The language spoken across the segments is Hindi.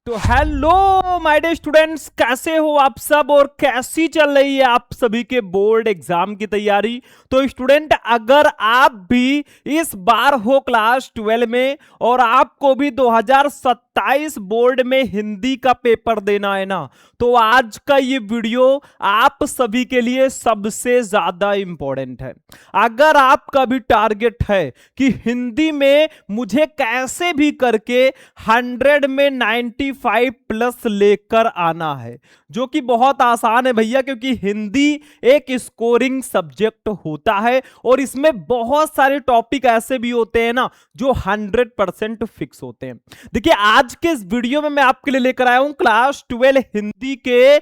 तो हेलो माय डियर स्टूडेंट्स, कैसे हो आप सब और कैसी चल रही है आप सभी के बोर्ड एग्जाम की तैयारी। तो स्टूडेंट, अगर आप भी इस बार हो क्लास 12 में और आपको भी 2027 बोर्ड में हिंदी का पेपर देना है ना, तो आज का ये वीडियो आप सभी के लिए सबसे ज्यादा इंपॉर्टेंट है। अगर आपका भी टारगेट है कि हिंदी में मुझे कैसे भी करके 100 में 95 प्लस लेकर आना है, जो कि बहुत आसान है भैया, क्योंकि हिंदी एक स्कोरिंग सब्जेक्ट होता है और इसमें बहुत सारे टॉपिक ऐसे भी होते हैं ना जो 100% फिक्स होते हैं। देखिए, आज के इस वीडियो में मैं आपके लिए लेकर आया हूं क्लास 12 हिंदी के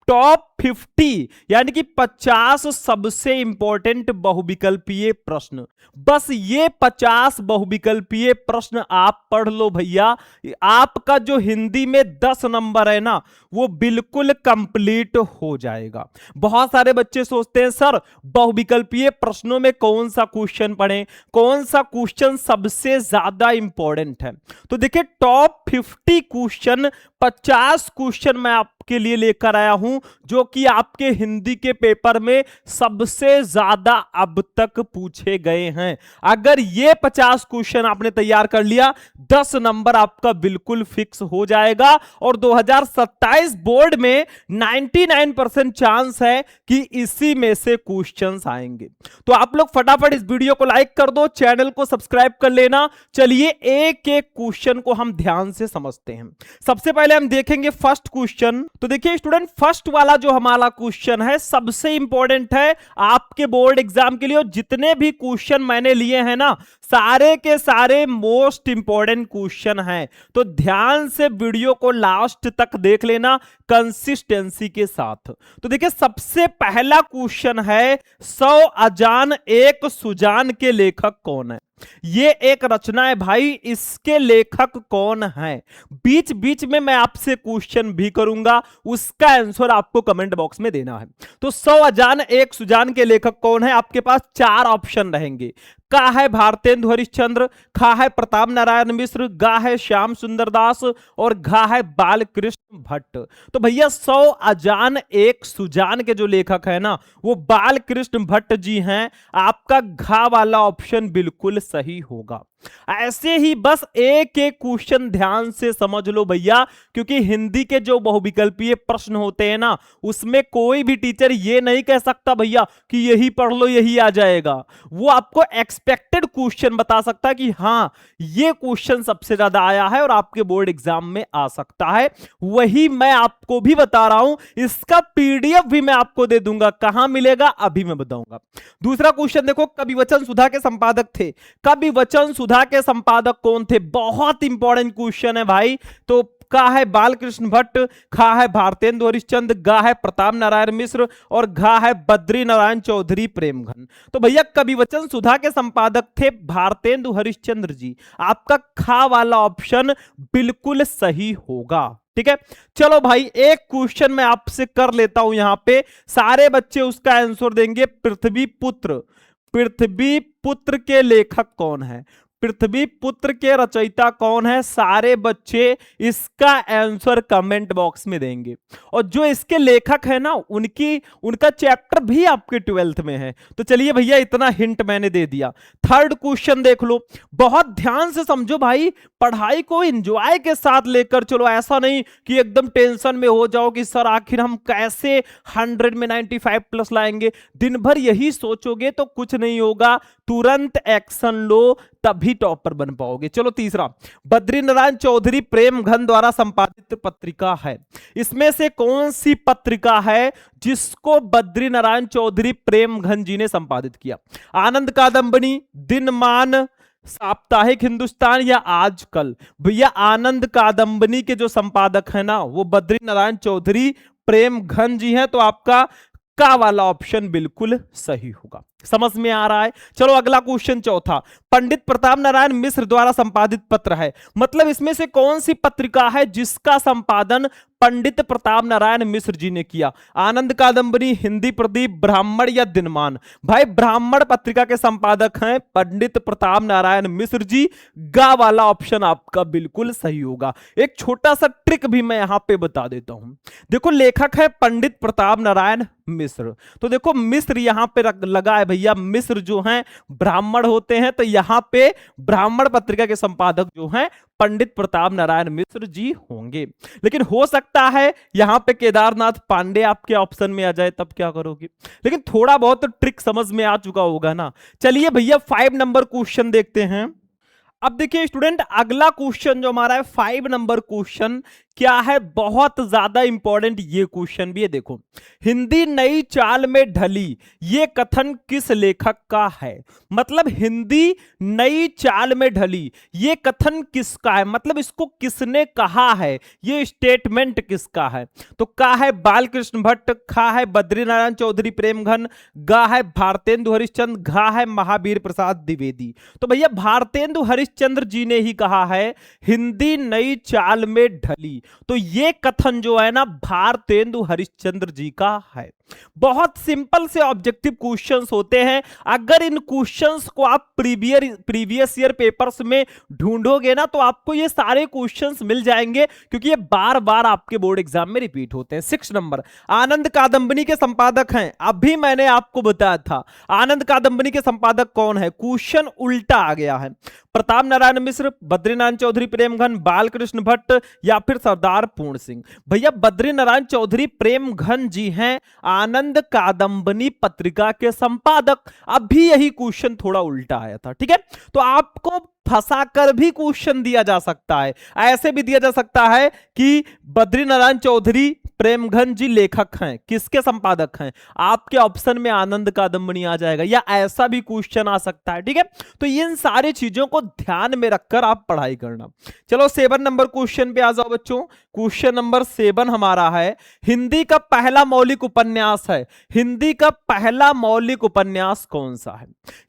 टॉप 50 यानी कि 50 सबसे इंपॉर्टेंट बहुविकल्पीय प्रश्न। बस ये 50 बहुविकल्पीय प्रश्न आप पढ़ लो भैया, आपका जो हिंदी में 10 नंबर है ना वो बिल्कुल कंप्लीट हो जाएगा। बहुत सारे बच्चे सोचते हैं सर बहुविकल्पीय प्रश्नों में कौन सा क्वेश्चन पढ़ें, कौन सा क्वेश्चन सबसे ज्यादा इंपॉर्टेंट है। तो देखिए, टॉप 50 क्वेश्चन 50 क्वेश्चन मैं आपके लिए लेकर आया हूं जो कि आपके हिंदी के पेपर में सबसे ज्यादा अब तक पूछे गए हैं। अगर ये 50 क्वेश्चन आपने तैयार कर लिया, 10 नंबर आपका बिल्कुल फिक्स हो जाएगा और 2027 बोर्ड में 99% चांस है कि इसी में से क्वेश्चंस आएंगे। तो आप लोग फटाफट इस वीडियो को लाइक कर दो, चैनल को सब्सक्राइब कर लेना। चलिए एक एक क्वेश्चन को हम ध्यान से समझते हैं। सबसे पहले हम देखेंगे फर्स्ट क्वेश्चन। तो देखिए स्टूडेंट, फर्स्ट वाला जो हमारा क्वेश्चन है सबसे इंपॉर्टेंट है आपके बोर्ड एग्जाम के लिए, और जितने भी क्वेश्चन मैंने लिए हैं ना सारे के सारे मोस्ट इंपॉर्टेंट क्वेश्चन हैं। तो ध्यान से वीडियो को लास्ट तक देख लेना कंसिस्टेंसी के साथ। तो देखिए, सबसे पहला क्वेश्चन है 100 अजान एक सुजान के लेखक कौन है। ये एक रचना है भाई, इसके लेखक कौन है। बीच बीच में मैं आपसे क्वेश्चन भी करूंगा, उसका आंसर आपको कमेंट बॉक्स में देना है। तो 100 अजान एक सुजान के लेखक कौन है, आपके पास 4 ऑप्शन रहेंगे। का है भारतेंदु हरिश्चंद्र, खा है प्रताप नारायण मिश्र, गा है श्याम सुंदर दास और घा है बालकृष्ण भट्ट। तो भैया 100 अजान एक सुजान के जो लेखक है ना वो बालकृष्ण भट्ट जी हैं। आपका घा वाला ऑप्शन बिल्कुल सही होगा। ऐसे ही बस एक एक क्वेश्चन ध्यान से समझ लो भैया, क्योंकि हिंदी के जो बहुविकल्पीय प्रश्न होते हैं ना उसमें कोई भी टीचर ये नहीं कह सकता भैया कि यही पढ़ लो यही आ जाएगा। वो आपको एक्सपेक्टेड क्वेश्चन बता सकता है कि हां ये क्वेश्चन सबसे ज्यादा आया है और आपके बोर्ड एग्जाम में आ सकता है। वही मैं आपको भी बता रहा हूं, इसका पीडीएफ भी मैं आपको दे दूंगा। कहां मिलेगा अभी मैं बताऊंगा। दूसरा क्वेश्चन देखो, कवि वचन सुधा के संपादक थे। कवि वचन सुधा के संपादक कौन थे, बहुत इंपॉर्टेंट क्वेश्चन है भाई। तो का है बालकृष्ण भट्ट, खा है भारतेंदु हरिश्चंद्र, गा है प्रताप नारायण मिश्र और घा है बद्री नारायण चौधरी प्रेमघन। तो भैया कवि वचन सुधा के संपादक थे भारतेंदु हरिश्चंद्र जी। आपका खा वाला ऑप्शन बिल्कुल सही होगा। ठीक है, चलो भाई एक क्वेश्चन मैं आपसे कर लेता हूं यहां पे, सारे बच्चे उसका आंसर देंगे। पृथ्वी पुत्र के लेखक कौन है, पृथ्वी पुत्र के रचयिता कौन है, सारे बच्चे इसका आंसर कमेंट बॉक्स में देंगे। और जो इसके लेखक है ना उनका चैप्टर भी आपके 12th में है। तो चलिए भैया इतना हिंट मैंने दे दिया। थर्ड क्वेश्चन देख लो, बहुत ध्यान से समझो भाई, पढ़ाई को एंजॉय के साथ लेकर चलो। ऐसा नहीं कि एकदम टेंशन में हो जाओ कि सर आखिर हम कैसे 100 में 95 प्लस लाएंगे। दिन भर यही सोचोगे तो कुछ नहीं होगा, तुरंत एक्शन लो तभी टॉपर बन पाओगे। चलो तीसरा, बद्रीनारायण चौधरी प्रेमघन द्वारा संपादित पत्रिका है। इसमें से कौन सी पत्रिका है जिसको बद्रीनारायण चौधरी प्रेमघन जी ने संपादित किया। आनंद कादंबनी, दिनमान, साप्ताहिक हिंदुस्तान या आजकल। भैया आनंद कादंबनी के जो संपादक है ना वो बद्रीनारायण चौधरी प्रेमघन जी हैं। तो आपका का वाला ऑप्शन बिल्कुल सही होगा। समझ में आ रहा है। चलो अगला क्वेश्चन चौथा, पंडित प्रताप नारायण मिश्र द्वारा संपादित पत्र है। मतलब इसमें से कौन सी पत्रिका है जिसका संपादन पंडित प्रताप नारायण मिश्र जी ने किया। आनंद कादंबरी, हिंदी प्रदीप, ब्राह्मण या दिनमान? भाई ब्राह्मण पत्रिका के संपादक हैं पंडित प्रताप नारायण मिश्र जी। गा वाला ऑप्शन आपका बिल्कुल सही होगा। एक छोटा सा ट्रिक भी मैं यहां पे बता देता हूं। देखो लेखक है पंडित प्रताप नारायण मिश्र, तो देखो मिश्र यहां पे लगा है भैया, मिश्र जो हैं ब्राह्मण होते हैं, तो यहां पे ब्राह्मण पत्रिका के संपादक जो हैं पंडित प्रताप नारायण मिश्र जी होंगे। लेकिन हो सकता है यहां पे केदारनाथ पांडे आपके ऑप्शन में आ जाए, तब क्या करोगे? लेकिन थोड़ा बहुत तो ट्रिक समझ में आ चुका होगा ना। चलिए भैया 5 नंबर क्वेश्चन देखते हैं। अब देखिए स्टूडेंट, अगला क्वेश्चन जो हमारा है 5 नंबर क्वेश्चन क्या है, बहुत ज्यादा इंपॉर्टेंट ये क्वेश्चन भी है। देखो, हिंदी नई चाल में ढली, ये कथन किस लेखक का है? मतलब हिंदी नई चाल में ढली, ये कथन किसका है? मतलब इसको किसने कहा है, ये स्टेटमेंट किसका है? तो का है बालकृष्ण भट्ट, खा है बद्रीनारायण चौधरी प्रेमघन, गा है भारतेंदु हरिश्चंद्र, घा है महावीर प्रसाद द्विवेदी। तो भैया भारतेंदु हरिश्चंद्र जी ने ही कहा है हिंदी नई चाल में ढली, तो ये कथन जो है ना भारतेंदु हरिश्चंद्र जी का है। बहुत सिंपल से ऑब्जेक्टिव क्वेश्चंस होते हैं। अगर इन क्वेश्चंस को आप प्रीवियस ईयर पेपर्स में ढूंढोगे ना, तो आपको ये सारे क्वेश्चंस मिल जाएंगे, क्योंकि ये बार बार आपके बोर्ड एग्जाम में रिपीट होते हैं। 6 नंबर, आनंद कादंबनी के संपादक हैं, अभी मैंने आपको बताया था आनंद कादंबनी के संपादक कौन है। क्वेश्चन उल्टा आ गया है। प्रताप नारायण मिश्र, बद्रीनारायण चौधरी प्रेमघन, बालकृष्ण भट्ट या फिर सरदार पूर्ण सिंह? भैया बद्रीनारायण चौधरी प्रेमघन जी हैं आनंद कादंबनी पत्रिका के संपादक। अभी यही क्वेश्चन थोड़ा उल्टा आया था, ठीक है? तो आपको फंसाकर भी क्वेश्चन दिया जा सकता है, ऐसे भी दिया जा सकता है कि बद्रीनारायण चौधरी प्रेमघन जी लेखक हैं, किसके संपादक हैं? आपके ऑप्शन में आनंद कादंबनी आ जाएगा, या ऐसा भी क्वेश्चन आ सकता है, ठीक है? तो इन सारी चीजों को ध्यान में रखकर आप पढ़ाई करना। चलो 7 नंबर क्वेश्चन पे आ जाओ बच्चों। क्वेश्चन नंबर 7 हमारा है, हिंदी का पहला मौलिक उपन्यास है, हिंदी का पहला मौलिक उपन्यास कौन सा है?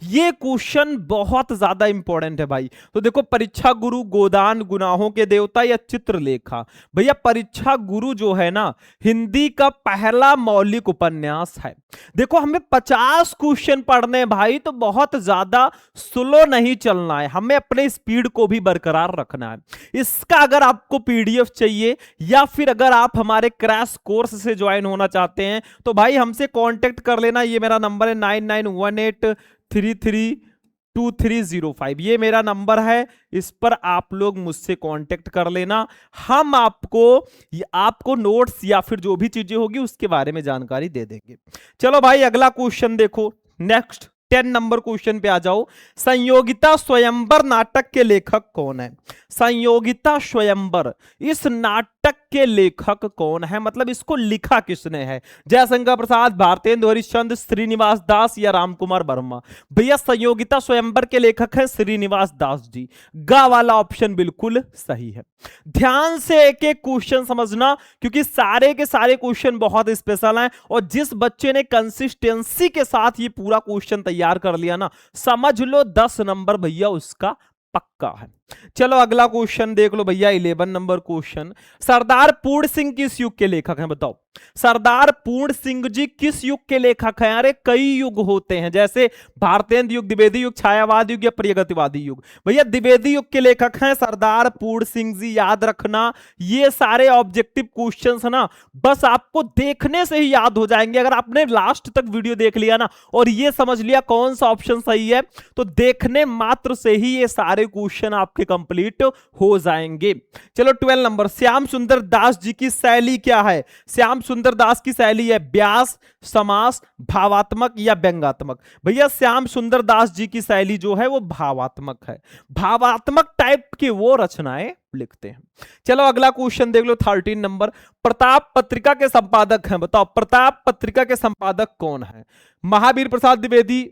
ये क्वेश्चन बहुत ज्यादा इंपॉर्टेंट है भाई। तो देखो, परीक्षा गुरु, गोदान, गुनाहों के देवता या चित्रलेखा? भैया परीक्षा गुरु जो है ना हिंदी का पहला मौलिक उपन्यास है। देखो हमें 50 क्वेश्चन पढ़ने हैं भाई, तो बहुत ज्यादा स्लो नहीं चलना है, हमें अपने स्पीड को भी बरकरार रखना है। इसका अगर आपको पीडीएफ चाहिए, या फिर अगर आप हमारे क्रैश कोर्स से ज्वाइन होना चाहते हैं, तो भाई हमसे कांटेक्ट कर लेना। ये मेरा नंबर है 9918332305, ये मेरा नंबर है, इस पर आप लोग मुझसे कांटेक्ट कर लेना। हम आपको नोट्स या फिर जो भी चीजें होगी उसके बारे में जानकारी दे देंगे। चलो भाई अगला क्वेश्चन देखो, नेक्स्ट 10 नंबर क्वेश्चन पे आ जाओ। संयोगिता स्वयंवर नाटक के लेखक कौन है? संयोगिता स्वयंवर, इस नाटक के लेखक कौन है? मतलब इसको लिखा किसने है? जयशंकर प्रसाद, भारतेंदु हरिश्चंद्र, श्रीनिवास दास या रामकुमार वर्मा? भैया संयोगिता स्वयंवर के लेखक है श्रीनिवास दास जी। गा वाला ऑप्शन बिल्कुल सही है। ध्यान से एक एक क्वेश्चन समझना, क्योंकि सारे के सारे क्वेश्चन बहुत स्पेशल हैं, और जिस बच्चे ने कंसिस्टेंसी के साथ ये पूरा क्वेश्चन तैयार कर लिया ना, समझ लो 10 नंबर भैया उसका पक्का है। चलो अगला क्वेश्चन देख लो भैया, 11 नंबर क्वेश्चन, सरदार पूर्ण सिंह किस युग के लेखक हैं? बताओ, सरदार पूर्ण सिंह जी किस युग के लेखक हैं? अरे कई युग होते हैं, जैसे भारतेंदु युग, द्विवेदी युग, छायावाद युग या प्रगतिवादी युग? भैया द्विवेदी युग के लेखक हैं सरदार पूर्ण सिंह जी, याद रखना। ये सारे ऑब्जेक्टिव क्वेश्चंस ना बस आपको देखने से ही याद हो जाएंगे। अगर आपने लास्ट तक वीडियो देख लिया ना और ये समझ लिया कौन सा ऑप्शन सही है, तो देखने मात्र से ही ये सारे क्वेश्चन आपके कंप्लीट हो जाएंगे। चलो 12 नंबर, श्याम सुंदर दास जी की शैली क्या है? श्याम सुंदर दास की शैली है व्यास, समास, भावात्मक या व्यंग्यात्मक? भैया श्याम सुंदर दास जी की शैली जो है वो भावात्मक है, भावात्मक टाइप की वो रचनाएं लिखते हैं। चलो अगला क्वेश्चन देख लो 13 नंबर, प्रताप पत्रिका के संपादक हैं, बताओ प्रताप पत्रिका के संपादक कौन है? महावीर प्रसाद द्विवेदी,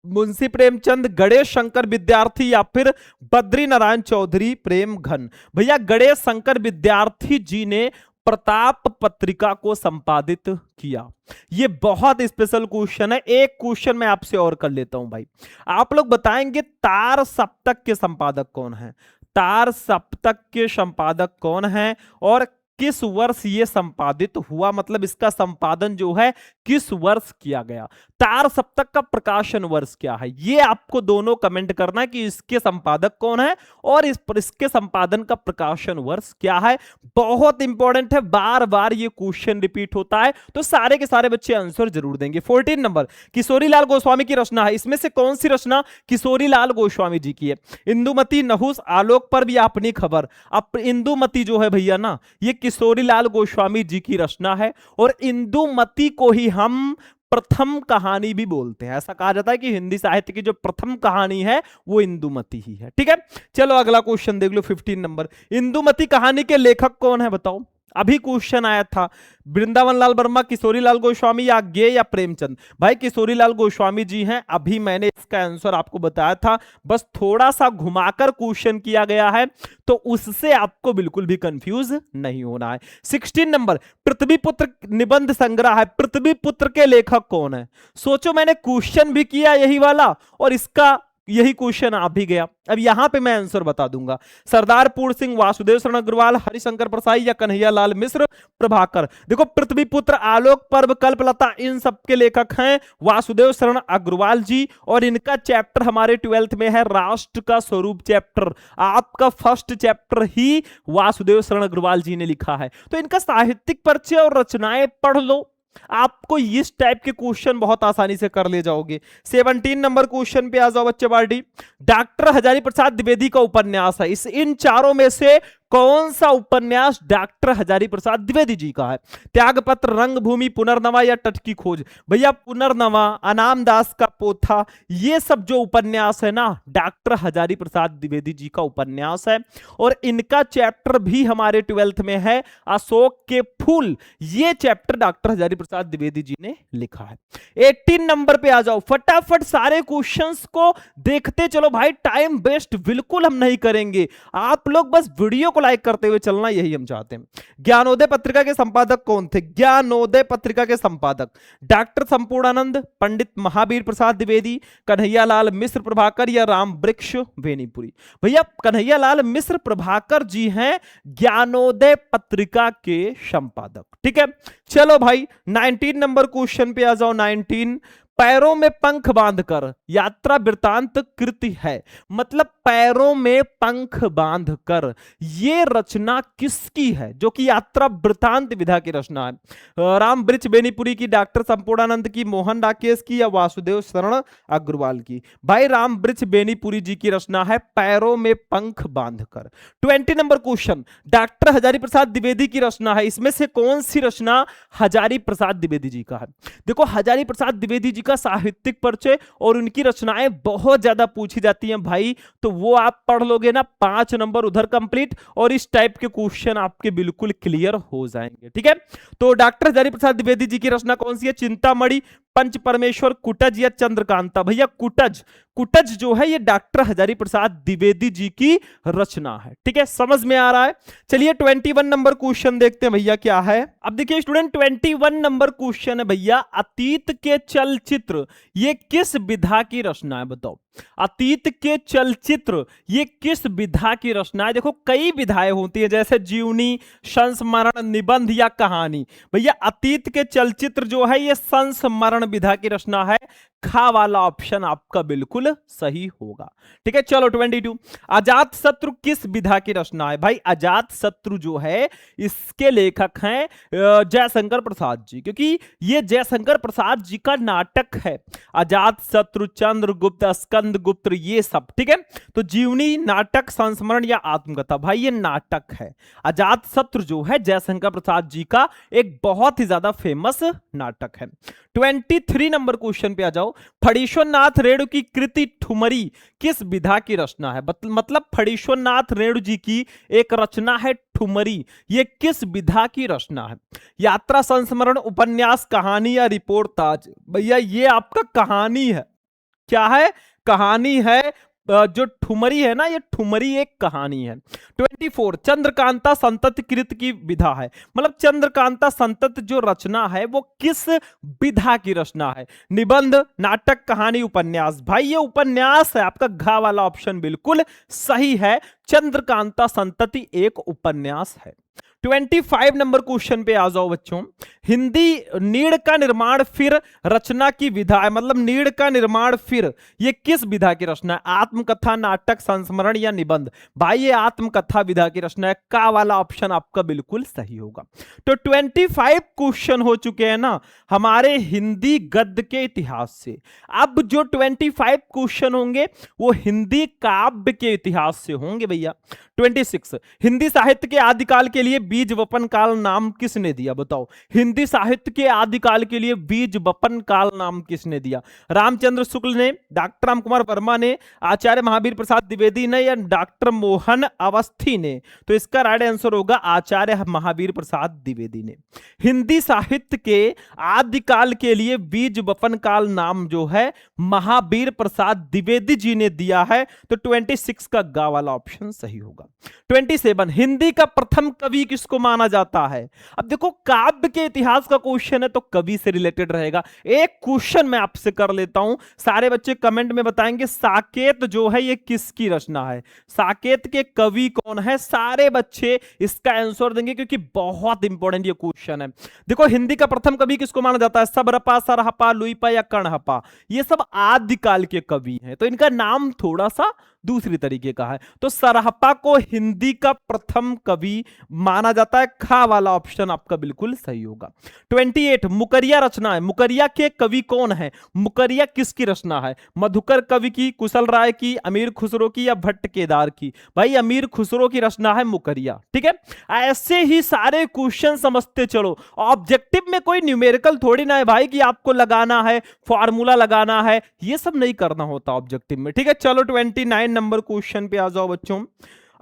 मुंशी प्रेमचंद, गणेश शंकर विद्यार्थी या फिर बद्रीनारायण चौधरी प्रेमघन? भैया गणेश शंकर विद्यार्थी जी ने प्रताप पत्रिका को संपादित किया। ये बहुत स्पेशल क्वेश्चन है। एक क्वेश्चन मैं आपसे और कर लेता हूं भाई, आप लोग बताएंगे तार सप्तक के संपादक कौन है? तार सप्तक के संपादक कौन है और किस वर्ष ये संपादित हुआ, मतलब इसका संपादन जो है किस वर्ष किया गया। तार सप्तक का प्रकाशन वर्ष क्या है, ये आपको दोनों कमेंट करना है कि इसके संपादक कौन है और इसके संपादन का प्रकाशन वर्ष क्या है। बहुत इंपॉर्टेंट है, बार बार ये क्वेश्चन रिपीट होता है, तो सारे के सारे बच्चे आंसर जरूर देंगे। 14 नंबर, किशोरीलाल गोस्वामी की रचना है, इसमें से कौन सी रचना किशोरीलाल गोस्वामी जी की है। इंदुमती, नहुस, आलोक पर्व या अपनी खबर। अब इंदुमती जो है भैया ना, ये किशोरीलाल गोस्वामी जी की रचना है, और इंदुमती को ही हम प्रथम कहानी भी बोलते हैं। ऐसा कहा जाता है कि हिंदी साहित्य की जो प्रथम कहानी है वो इंदुमती ही है। ठीक है, चलो अगला क्वेश्चन देख लो। 15 नंबर, इंदुमती कहानी के लेखक कौन है बताओ। अभी क्वेश्चन आया था, वृंदावन लाल वर्मा, किशोरीलाल गोस्वामी या गे या प्रेमचंद। भाई किशोरीलाल गोस्वामी जी हैं, अभी मैंने इसका आंसर आपको बताया था, बस थोड़ा सा घुमाकर क्वेश्चन किया गया है, तो उससे आपको बिल्कुल भी कंफ्यूज नहीं होना है। 16 नंबर, पृथ्वी पुत्र निबंध संग्रह है, पृथ्वी पुत्र के लेखक कौन है। सोचो, मैंने क्वेश्चन भी किया यही वाला और इसका यही क्वेश्चन आ भी गया। अब यहां पे मैं आंसर बता दूंगा, सरदार पूर्ण सिंह, वासुदेव शरण अग्रवाल, हरिशंकर प्रसाई या कन्हैया लाल मिश्र, प्रभाकर। देखो पृथ्वी पुत्र, आलोक पर्व, कल्पलता, इन सब के लेखक हैं वासुदेव शरण अग्रवाल जी, और इनका चैप्टर हमारे 12th में है राष्ट्र का स्वरूप चैप्टर। आपका फर्स्ट चैप्टर ही वासुदेव शरण अग्रवाल जी ने लिखा है, तो इनका साहित्यिक परिचय और रचनाएं पढ़ लो, आपको इस टाइप के क्वेश्चन बहुत आसानी से कर ले जाओगे। 17 नंबर क्वेश्चन पे आ जाओ बच्चे पार्टी। डॉक्टर हजारी प्रसाद द्विवेदी का उपन्यास है, इन चारों में से कौन सा उपन्यास डॉक्टर हजारी प्रसाद द्विवेदी जी का है। त्यागपत्र, रंगभूमि, पुनर्नवा या तट की खोज। भैया पुनर्नवा, अनाम दास का पोथा, ये सब जो उपन्यास है ना, डॉक्टर हजारी प्रसाद द्विवेदी जी का उपन्यास है, और इनका चैप्टर भी हमारे 12th में है अशोक के फूल। ये चैप्टर डॉक्टर हजारी प्रसाद द्विवेदी जी ने लिखा है। 18 नंबर पे आ जाओ, फटाफट सारे क्वेश्चंस को देखते चलो भाई, टाइम वेस्ट बिल्कुल हम नहीं करेंगे, आप लोग बस वीडियो को लाइक करते हुए चलना, यही हम चाहते हैं। ज्ञानोदय पत्रिका के संपादक कौन थे। ज्ञानोदय पत्रिका के संपादक डॉक्टर संपूर्णानंद, पंडित महावीर प्रसाद द्विवेदी, कन्हैया लाल मिश्र प्रभाकर या राम वृक्ष बेनीपुरी। भैया कन्हैया लाल मिश्र प्रभाकर जी हैं ज्ञानोदय पत्रिका के संपादक। ठीक है, चलो भाई 19 नंबर क्वेश्चन पे आ जाओ। 19, पैरों में पंख बांधकर यात्रा वृतांत कृति है, मतलब पैरों में पंख बांधकर, ये रचना किसकी है, जो कि यात्रा वृतांत विधा की रचना है। राम वृक्ष बेनीपुरी की, डॉक्टर संपूर्णानंद की, मोहन राकेश की या वासुदेव शरण अग्रवाल की। भाई राम वृक्ष बेनीपुरी जी की रचना है पैरों में पंख बांधकर। 20 number question, doctor Hazari Prasad Dwivedi की रचना है, इसमें से कौन सी रचना हजारी प्रसाद द्विवेदी जी का है। देखो हजारी प्रसाद द्विवेदी जी का साहित्यिक परिचय और उनकी रचनाएं बहुत ज्यादा पूछी जाती हैं भाई, तो वो आप पढ़ लोगे ना, 5 नंबर उधर कंप्लीट, और इस टाइप के क्वेश्चन आपके बिल्कुल क्लियर हो जाएंगे। ठीक है, तो डॉक्टर हजारी प्रसाद द्विवेदी जी की रचना कौन सी है। चिंतामणि, पंच परमेश्वर, कुटज या चंद्रकांता। भैया कुटज, कुटज जो है ये डॉक्टर हजारी प्रसाद द्विवेदी जी की रचना है। ठीक है, समझ में आ रहा है। चलिए 21 नंबर क्वेश्चन देखते हैं भैया क्या है। अब देखिए स्टूडेंट, 21 नंबर क्वेश्चन है भैया, अतीत के चलचित्र ये किस विधा की रचना है बताओ। अतीत के चलचित्र ये किस विधा की रचना है। देखो कई विधाएं होती है, जैसे जीवनी, संस्मरण, निबंध या कहानी। भैया अतीत के चलचित्र जो है ये संस्मरण विधा की रचना है, खा वाला ऑप्शन आपका बिल्कुल सही होगा। ठीक है, चलो 22, अजात शत्रु किस विधा की रचना है। भाई अजात शत्रु जो है इसके लेखक हैं जयशंकर प्रसाद जी, क्योंकि ये जयशंकर प्रसाद जी का नाटक है अजात शत्रु, चंद्रगुप्त, स्कंदगुप्त, ये सब। ठीक है, तो जीवनी, नाटक, संस्मरण या आत्मकथा, भाई ये नाटक है। अजात शत्रु जो है जयशंकर प्रसाद जी का एक बहुत ही ज्यादा फेमस नाटक है। 23 नंबर क्वेश्चन पे आ जाओ, फणीश्वरनाथ रेणु की कृति ठुमरी किस विधा की रचना है। मतलब फणीश्वरनाथ रेणु जी की एक रचना है ठुमरी, ये किस विधा की रचना है। यात्रा, संस्मरण, उपन्यास, कहानी या रिपोर्टाज। भैया ये आपका कहानी है। क्या है, कहानी है। जो ठुमरी है ना, ये ठुमरी एक कहानी है। 24, चंद्रकांता संतति कृत की विधा है, मतलब चंद्रकांता संतति जो रचना है वो किस विधा की रचना है। निबंध, नाटक, कहानी, उपन्यास। भाई ये उपन्यास है, आपका घा वाला ऑप्शन बिल्कुल सही है, चंद्रकांता संतति एक उपन्यास है। 25 नंबर क्वेश्चन पे आ जाओ बच्चों। हिंदी नीड़ का निर्माण फिर रचना की विधा है, मतलब नीड़ का निर्माण फिर ये किस विधा की रचना है? आत्मकथा, नाटक, संस्मरण या निबंध? भाई ये आत्मकथा विधा की रचना है। का वाला ऑप्शन आपका बिल्कुल सही होगा। तो 25 क्वेश्चन हो चुके हैं ना हमारे हिंदी गद्य के इतिहास से। अब जो 25 क्वेश्चन होंगे वो हिंदी काव्य के इतिहास से होंगे भैया। 26 हिंदी साहित्य के आदिकाल के लिए बीज वपन काल नाम किसने दिया? बताओ, हिंदी साहित्य के आदिकाल के लिए बीज वपन काल नाम किसने दिया? रामचंद्र शुक्ल ने, डॉक्टर राम कुमार वर्मा ने, आचार्य महावीर प्रसाद द्विवेदी ने या डॉक्टर मोहन अवस्थी ने? तो इसका राइट आंसर होगा आचार्य महावीर प्रसाद द्विवेदी ने। हिंदी साहित्य के आदिकाल के लिए बीज वपन काल नाम जो है महावीर प्रसाद द्विवेदी जी ने दिया है। तो 26 का गा वाला ऑप्शन सही होगा। 27 हिंदी का प्रथम कवि किसको माना जाता है? अब देखो काव्य के इतिहास का क्वेश्चन है तो कवि से रिलेटेड रहेगा। एक क्वेश्चन मैं आपसे कर लेता हूं, सारे बच्चे कमेंट में बताएंगे साकेत जो है ये किसकी रचना है? साकेत के कवि कौन है? सारे बच्चे इसका आंसर देंगे क्योंकि बहुत इंपॉर्टेंट ये क्वेश्चन है। देखो हिंदी का प्रथम कवि किसको माना जाता है? सबरपा, सरहपा, लुईपा या कणहपा? ये सब आदिकाल के कवि हैं तो इनका नाम थोड़ा सा दूसरी तरीके का है। तो सरहपा को हिंदी का प्रथम कवि माना जाता है। खा वाला ऑप्शन आपका बिल्कुल सही होगा। 28 मुकरिया रचना है। मुकरिया के कवि कौन है? मुकरिया किसकी रचना है? मधुकर कवि की, कुशल राय की, अमीर खुसरो की या भट्ट केदार की? भाई अमीर खुसरो की रचना है मुकरिया। ठीक है, ऐसे ही सारे क्वेश्चन समझते चलो। ऑब्जेक्टिव में कोई न्यूमेरिकल थोड़ी ना है भाई कि आपको लगाना है, फॉर्मूला लगाना है, ये सब नहीं करना होता ऑब्जेक्टिव में। ठीक है, चलो 29 नंबर क्वेश्चन पे आ जाओ बच्चों।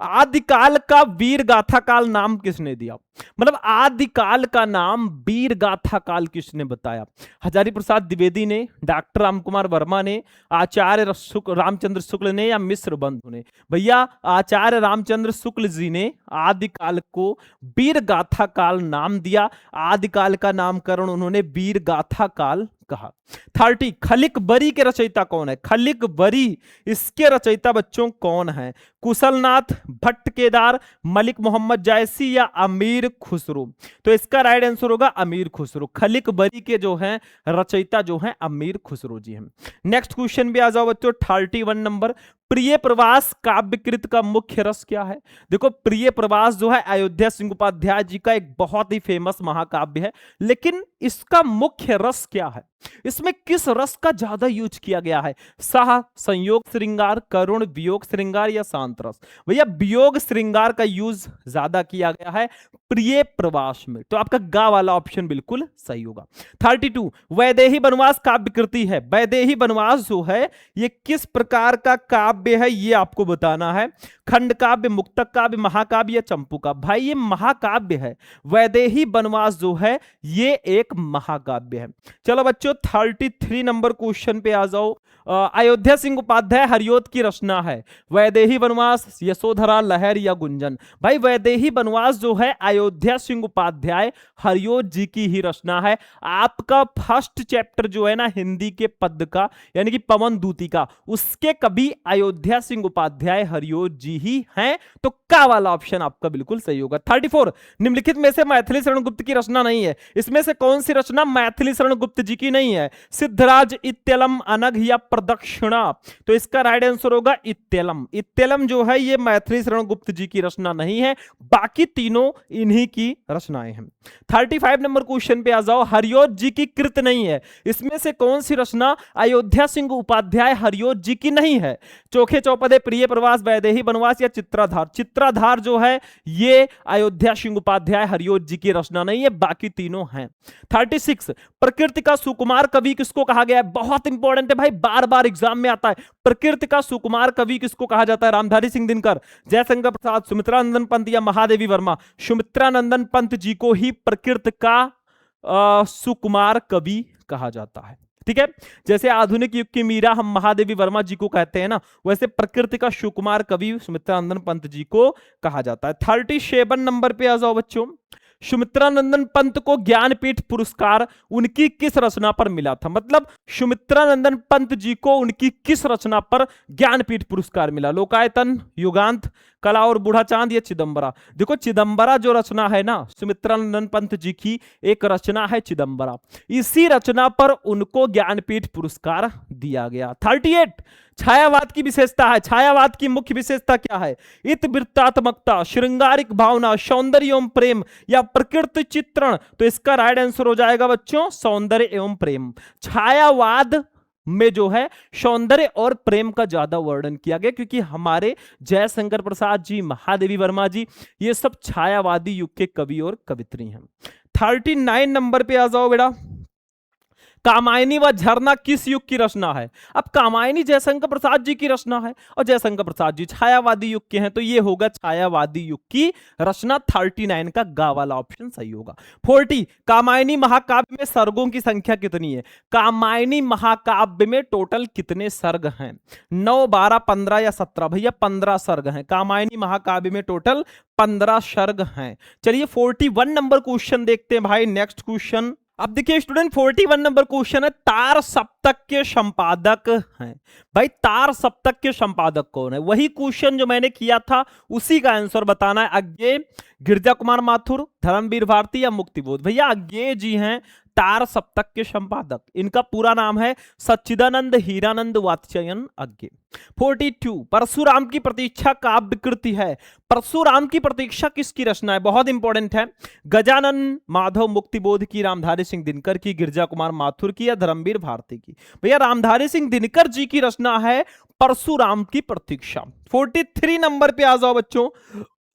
आदिकाल का वीर गाथा काल नाम किसने दिया? मतलब आदिकाल का नाम वीर गाथा काल किसने बताया? हजारी प्रसाद द्विवेदी ने, डॉक्टर राम कुमार वर्मा ने, आचार्य रामचंद्र शुक्ल ने या मिश्र बंधु ने? भैया आचार्य रामचंद्र शुक्ल जी ने आदिकाल को वीर गाथा काल नाम दिया। आदिकाल का नामकरण उन्होंने वीर गाथा काल कहा। 30 खलिक बरी के रचयिता कौन है? खलिक बरी इसके रचयिता बच्चों कौन है? कुशलनाथ, भट्ट केदार, मलिक मोहम्मद जायसी या अमीर खुसरो? तो इसका राइट आंसर होगा अमीर खुसरो। खलिक बरी के जो हैं रचयिता जो हैं अमीर खुसरो जी हैं। नेक्स्ट क्वेश्चन भी आ जाओ बच्चों 31 नंबर। प्रिय प्रवास काव्यकृत का मुख्य रस क्या है? देखो प्रिय प्रवास जो है अयोध्या सिंह उपाध्याय जी का एक बहुत ही फेमस महाकाव्य है, लेकिन इसका मुख्य रस क्या है? इसमें किस रस का ज्यादा यूज किया गया है? साह, संयोग श्रृंगार, करुण, वियोग श्रृंगार या शांत रस? भैया वियोग श्रृंगार का यूज ज्यादा किया गया है प्रिय प्रवास में। तो आपका गा वाला ऑप्शन बिल्कुल सही होगा। 32 वैदेही वनवास काव्यकृति है। वैदेही वनवास जो है ये किस प्रकार का काव्य है ये आपको बताना है। खंड काव्य, मुक्तक काव्य, महाकाव्य या चंपू काव्य? भाई ये महाकाव्य है। वैदेही वनवास जो है ये एक महाकाव्य है। चलो बच्चों 33 नंबर क्वेश्चन पे आ जाओ। अयोध्या सिंह उपाध्याय हरियोध की रचना है। वैदेही वनवास, यशोधरा, लहर या गुंजन? भाई वैदेही वनवास जो है अयोध्या सिंह उपाध्याय हरियोध जी की ही रचना है। आपका फर्स्ट चैप्टर जो है ना हिंदी के पद का यानी कि पवन दूती का, उसके कवि अयोध्या सिंह उपाध्याय हरियोध जी ही हैं। तो का वाला ऑप्शन आपका बिल्कुल सही होगा। 34 निम्नलिखित में से मैथिली शरण गुप्त की रचना नहीं है। इसमें से कौन सी रचना मैथिली शरण गुप्त जी की नहीं है? सिद्धराज, इत्यलम, अनघ या प्रदक्षिणा? तो इसका राइट आंसर होगा इत्यलम। इत्यलम जो है ये मैथिली शरण गुप्त जी की रचना नहीं है, बाकी तीनों इन्हीं की रचनाएं हैं। 35 नंबर क्वेश्चन पे आ जाओ। हरियोध जी की कृत नहीं है। इसमें से कौन सी रचना अयोध्या सिंह उपाध्याय हरियोध जी की नहीं है? चोखे चौपदे, प्रिय प्रवास, वैदेही वनवास या चित्राधार? चित्राधार जो है ये अयोध्या सिंह उपाध्याय हरियोध जी की रचना नहीं है, बाकी तीनों हैं। 36 प्रकृति का सुकुमार कवि किसको कहा गया है? बहुत इंपॉर्टेंट है भाई, बार बार एग्जाम में आता है। प्रकृति का सुकुमार कवि किसको कहा जाता है? रामधारी सिंह दिनकर, जयशंकर प्रसाद, सुमित्रानंदन पंत या महादेवी वर्मा? सुमित्रानंदन पंत जी को ही प्रकृति का सुकुमार कवि कहा जाता है। ठीक है, जैसे आधुनिक युग की मीरा हम महादेवी वर्मा जी को कहते हैं ना, वैसे प्रकृति का सुकुमार कवि सुमित्रानंदन पंत जी को कहा जाता है। 37 नंबर पे आ जाओ बच्चों। सुमित्रानंदन पंत को ज्ञानपीठ पुरस्कार उनकी किस रचना पर मिला था? मतलब सुमित्रानंदन पंत जी को उनकी किस रचना पर ज्ञानपीठ पुरस्कार मिला? लोकायतन, युगांत, कला और बूढ़ा चांद या चिदम्बरा। देखो चिदम्बरा जो रचना है ना सुमित्रानंदन पंत जी की एक रचना है चिदम्बरा, इसी रचना पर उनको ज्ञानपीठ पुरस्कार दिया गया। 38 छायावाद की विशेषता है। छायावाद की मुख्य विशेषता क्या है? इतवृत्तात्मकता, श्रृंगारिक भावना, सौंदर्य एवं प्रेम या प्रकृति चित्रण। तो इसका राइट आंसर हो जाएगा बच्चों सौंदर्य एवं प्रेम। छायावाद में जो है सौंदर्य और प्रेम का ज्यादा वर्णन किया गया, क्योंकि हमारे जयशंकर प्रसाद जी, महादेवी वर्मा जी, ये सब छायावादी युग के कवि और कवित्री हैं। 39 नंबर पे आ जाओ बेटा। कामायनी व झरना किस युग की रचना है? अब कामायनी जयशंकर प्रसाद जी की रचना है और जयशंकर प्रसाद जी छायावादी युग के हैं, तो ये होगा छायावादी युग की रचना। 39 का गा वाला ऑप्शन सही होगा। 40 कामायनी महाकाव्य में सर्गों की संख्या कितनी है? कामायनी महाकाव्य में टोटल कितने सर्ग हैं? 9, 12, 15 या 17? भैया 15 सर्ग हैं। कामायनी महाकाव्य में टोटल 15 सर्ग हैं। चलिए 41 नंबर क्वेश्चन देखते हैं भाई। नेक्स्ट क्वेश्चन अब देखिए स्टूडेंट, 41 नंबर क्वेश्चन है, तार सप्तक के संपादक हैं। भाई तार सप्तक के संपादक कौन है? वही क्वेश्चन जो मैंने किया था उसी का आंसर बताना है। अज्ञेय, गिरजा कुमार माथुर, धर्मवीर भारती या मुक्तिबोध? भैया अज्ञेय जी हैं तार सप्तक के संपादक। इनका पूरा नाम है सच्चिदानंद हीरानंद वात्स्यायन अज्ञेय। 42 परशुराम की प्रतीक्षा काव्य कृति है। परशुराम की प्रतीक्षा किसकी रचना है? बहुत इंपॉर्टेंट है। गजानन माधव मुक्तिबोध की, रामधारी सिंह दिनकर की, गिरजा कुमार माथुर की या धर्मवीर भारती की? भैया रामधारी सिंह दिनकर जी की रचना है परशुराम की प्रतीक्षा। 43 नंबर पे आ जाओ बच्चों।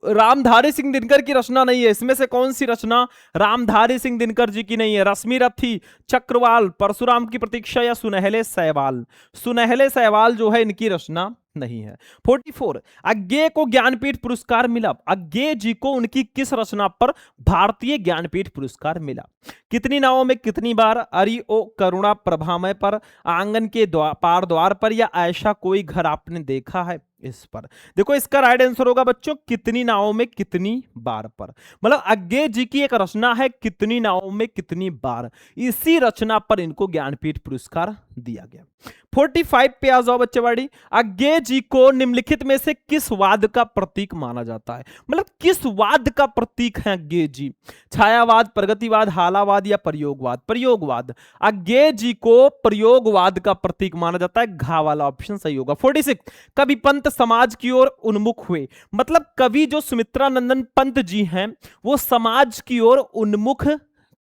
रामधारी सिंह दिनकर की रचना नहीं है। इसमें से कौन सी रचना रामधारी सिंह दिनकर जी की नहीं है? रश्मि रथी, चक्रवाल, परशुराम की प्रतीक्षा या सुनहले सहवाल? सुनहले सहवाल जो है इनकी रचना नहीं है। 44 अज्ञेय को ज्ञानपीठ पुरस्कार मिला। अज्ञेय जी को उनकी किस रचना पर भारतीय ज्ञानपीठ पुरस्कार मिला? कितनी नावों में कितनी बार, अरि ओ करुणा प्रभामय पर, आंगन के पार द्वार पर या ऐसा कोई घर आपने देखा है इस पर? देखो इसका राइट आंसर होगा बच्चों कितनी नावों में कितनी बार पर। मतलब अज्ञेय जी की एक रचना है कितनी नावों में कितनी बार, इसी रचना पर इनको ज्ञानपीठ पुरस्कार दिया गया। 45 पे आ जाओ बच्चे बाड़ी। अज्ञेय जी को निम्नलिखित में से किस वाद का प्रतीक माना जाता है? मतलब किस वाद का प्रतीक है अज्ञेय जी? छायावाद, प्रगतिवाद, हालावाद या प्रयोगवाद? प्रयोगवाद। अज्ञेय जी को प्रयोगवाद का प्रतीक माना जाता है। घा वाला ऑप्शन सही होगा। 46 कवि पंत समाज की ओर उन्मुख हुए। मतलब कवि जो सुमित्रानंदन पंत जी हैं वो समाज की ओर उन्मुख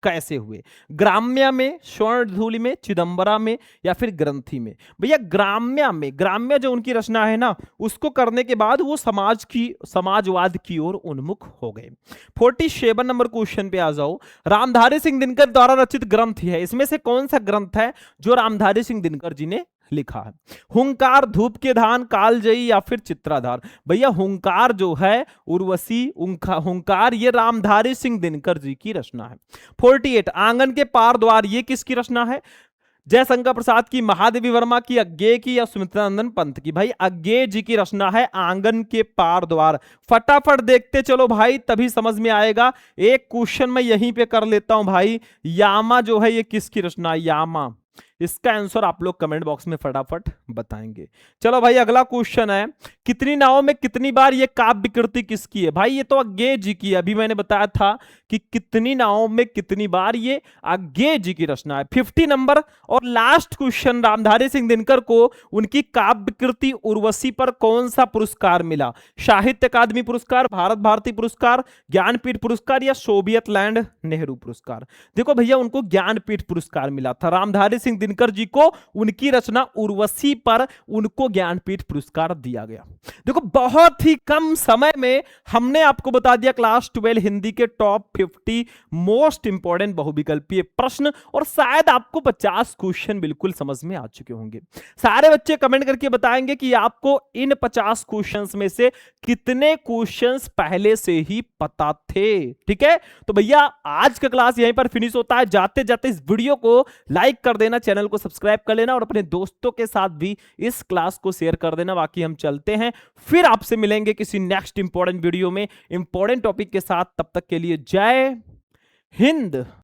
कैसे हुए? ग्राम्य में, स्वर्णधूलि में, चिदंबरा में या फिर ग्रंथि में? भैया ग्राम्य में। ग्राम्य जो उनकी रचना है ना उसको करने के बाद वो समाजवाद की ओर उन्मुख हो गए। 47 नंबर क्वेश्चन पे आ जाओ। रामधारी सिंह दिनकर द्वारा रचित ग्रंथ है, इसमें से कौन सा ग्रंथ है जो रामधारी सिंह दिनकर जी ने लिखा है? हुंकार, धूप के धान, कालजयी या फिर चित्राधार? भैया हुंकार जो है उर्वशी हुंकार ये रामधारी सिंह दिनकर जी की रचना है। 48 आंगन के पार द्वार ये किसकी रचना है? जयशंकर प्रसाद की, महादेवी वर्मा की, अज्ञेय की या सुमित्रानंदन पंत की? भाई अज्ञेय जी की रचना है आंगन के पार द्वार। फटाफट देखते चलो भाई तभी समझ में आएगा। एक क्वेश्चन मैं यहीं पे कर लेता हूं भाई। यामा जो है ये किसकी रचना है? यामा। इसका आंसर आप लोग कमेंट बॉक्स में फटाफट बताएंगे। चलो भाई अगला क्वेश्चन है, कितनी नावों में कितनी बार ये काव्य कृति किसकी है? भाई ये तो अज्ञेय जी की है। अभी मैंने बताया था कि कितनी नावों में कितनी बार, ये अज्ञेय जी की रचना है। 50 नंबर और लास्ट क्वेश्चन, रामधारी सिंह दिनकर को उनकी काव्य कृति उर्वशी पर कौन सा पुरस्कार मिला? साहित्य अकादमी पुरस्कार, भारत भारती पुरस्कार, ज्ञानपीठ पुरस्कार या सोवियत लैंड नेहरू पुरस्कार? देखो भैया उनको ज्ञानपीठ पुरस्कार मिला था। रामधारी सिंह दिनकर जी को उनकी रचना उर्वशी पर उनको ज्ञानपीठ पुरस्कार दिया गया। देखो बहुत ही कम समय में हमने आपको बता दिया क्लास 12 हिंदी के टॉप 50 मोस्ट इंपॉर्टेंट बहुविकल्पीय प्रश्न, और शायद आपको 50 क्वेश्चन बिल्कुल समझ में आ चुके होंगे। सारे बच्चे कमेंट करके बताएंगे कि आपको इन 50 क्वेश्चंस में से कितने क्वेश्चंस पहले से ही पता थे। ठीक है, तो भैया आज का क्लास यहीं पर फिनिश होता है। जाते जाते इस वीडियो को लाइक कर देना, चैनल को सब्सक्राइब कर लेना और अपने दोस्तों के साथ भी इस क्लास को शेयर कर देना। बाकी हम चलते हैं, फिर आपसे मिलेंगे किसी नेक्स्ट इंपॉर्टेंट वीडियो में इंपॉर्टेंट टॉपिक के साथ। तब तक के लिए जय हिंद।